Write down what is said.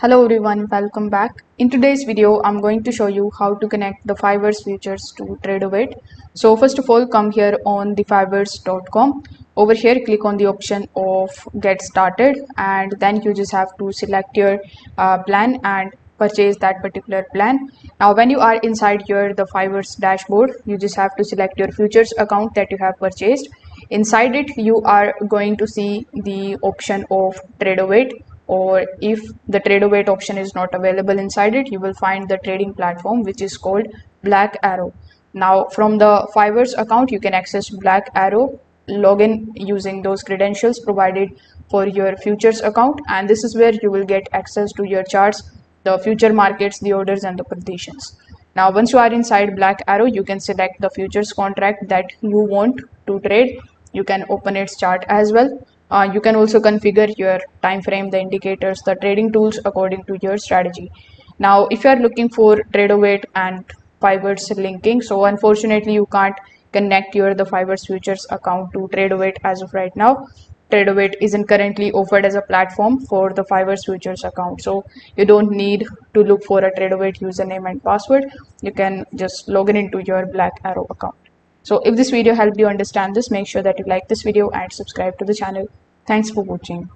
Hello everyone, welcome back. In today's video, I'm going to show you how to connect the Fivers futures to Tradovate. So first of all, come here on the fivers.com. Over here, click on the option of get started, and then you just have to select your plan and purchase that particular plan. Now when you are inside here the Fivers dashboard, you just have to select your futures account that you have purchased. Inside it, you are going to see the option of Tradovate, or if the Tradovate option is not available inside it, you will find the trading platform which is called Black Arrow. Now from the Fivers account, you can access Black Arrow, log in using those credentials provided for your futures account, and this is where you will get access to your charts, the future markets, the orders and the positions. Now once you are inside Black Arrow, you can select the futures contract that you want to trade. You can open its chart as well. You can also configure your time frame, the indicators, the trading tools according to your strategy. Now if you are looking for Tradovate and Fivers linking, so unfortunately you can't connect your the Fivers futures account to Tradovate as of right now. Tradovate isn't currently offered as a platform for the Fivers futures account, so you don't need to look for a Tradovate username and password. You can just log in into your Black Arrow account. So if this video helped you understand this, make sure that you like this video and subscribe to the channel. Thanks for watching.